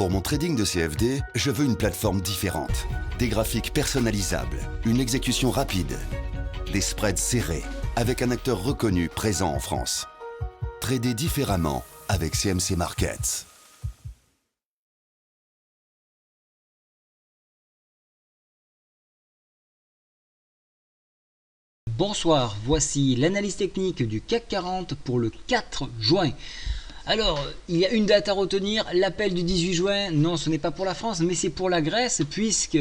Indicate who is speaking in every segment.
Speaker 1: Pour mon trading de CFD, je veux une plateforme différente. Des graphiques personnalisables, une exécution rapide, des spreads serrés, avec un acteur reconnu présent en France. Trader différemment avec CMC Markets.
Speaker 2: Bonsoir, voici l'analyse technique du CAC 40 pour le 4 juin. Alors, il y a une date à retenir, l'appel du 18 juin, non ce n'est pas pour la France, mais c'est pour la Grèce, puisque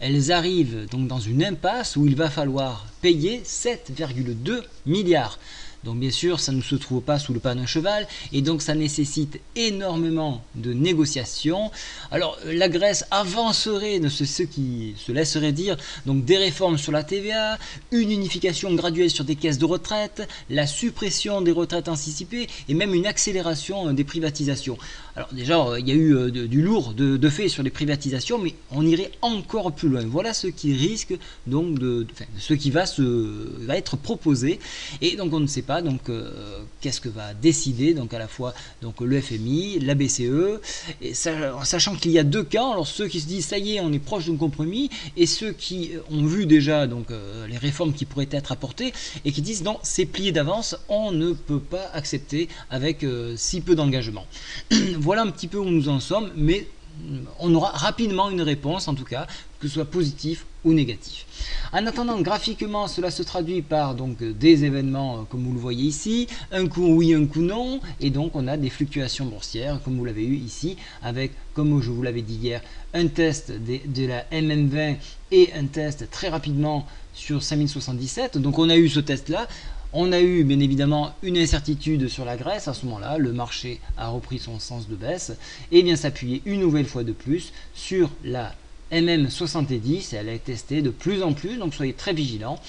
Speaker 2: elles arrivent donc dans une impasse où il va falloir payer 7,2 milliards. Donc bien sûr, ça ne se trouve pas sous le pas d'un cheval et donc ça nécessite énormément de négociations. Alors la Grèce avancerait de ce qui se laisserait dire, donc des réformes sur la TVA, une unification graduelle sur des caisses de retraite, la suppression des retraites anticipées et même une accélération des privatisations. Alors déjà, il y a eu du lourd de fait sur les privatisations, mais on irait encore plus loin. Voilà ce qui risque donc ce qui va être proposé et donc on ne sait pas donc qu'est-ce que va décider donc à la fois donc le FMI, la BCE, et sachant qu'il y a deux camps, alors ceux qui se disent ça y est on est proche d'un compromis et ceux qui ont vu déjà donc les réformes qui pourraient être apportées et qui disent non c'est plié d'avance, on ne peut pas accepter avec si peu d'engagement. Voilà un petit peu où nous en sommes, mais on aura rapidement une réponse en tout cas, que ce soit positif ou négatif. En attendant, graphiquement, cela se traduit par donc des événements comme vous le voyez ici, un coup oui, un coup non, et donc on a des fluctuations boursières comme vous l'avez eu ici, avec, comme je vous l'avais dit hier, un test de la MM20 et un test très rapidement sur 5077. Donc on a eu ce test-là. On a eu bien évidemment une incertitude sur la Grèce à ce moment-là, le marché a repris son sens de baisse et vient s'appuyer une nouvelle fois de plus sur la MM70, elle est testée de plus en plus, donc soyez très vigilants.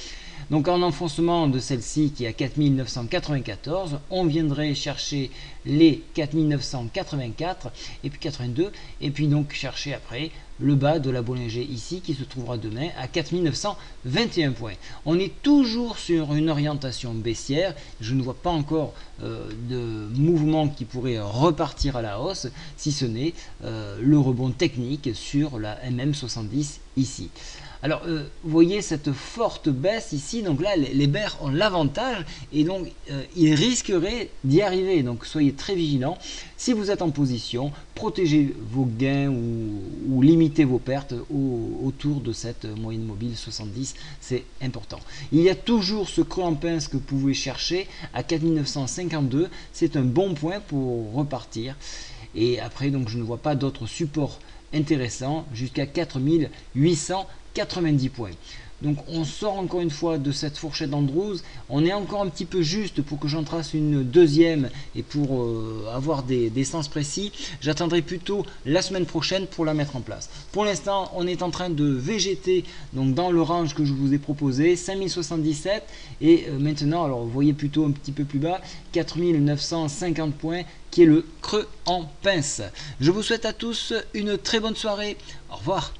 Speaker 2: Donc en enfoncement de celle-ci qui est à 4994, on viendrait chercher les 4984 et puis 82 et puis donc chercher après le bas de la Bollinger ici qui se trouvera demain à 4921 points. On est toujours sur une orientation baissière, je ne vois pas encore de mouvement qui pourrait repartir à la hausse si ce n'est le rebond technique sur la MM70 ici. Alors, vous voyez cette forte baisse ici, donc là, les bears ont l'avantage et donc ils risqueraient d'y arriver. Donc, soyez très vigilants. Si vous êtes en position, protégez vos gains ou limitez vos pertes autour de cette moyenne mobile 70, c'est important. Il y a toujours ce creux en pince que vous pouvez chercher à 4952, c'est un bon point pour repartir. Et après, donc, je ne vois pas d'autres supports intéressants jusqu'à 4890 points. Donc on sort encore une fois de cette fourchette d'Andrews, on est encore un petit peu juste pour que j'en trace une deuxième et pour avoir des sens précis, j'attendrai plutôt la semaine prochaine pour la mettre en place. Pour l'instant on est en train de végéter donc dans le range que je vous ai proposé, 5077 et maintenant alors vous voyez plutôt un petit peu plus bas, 4950 points qui est le creux en pince. Je vous souhaite à tous une très bonne soirée, au revoir.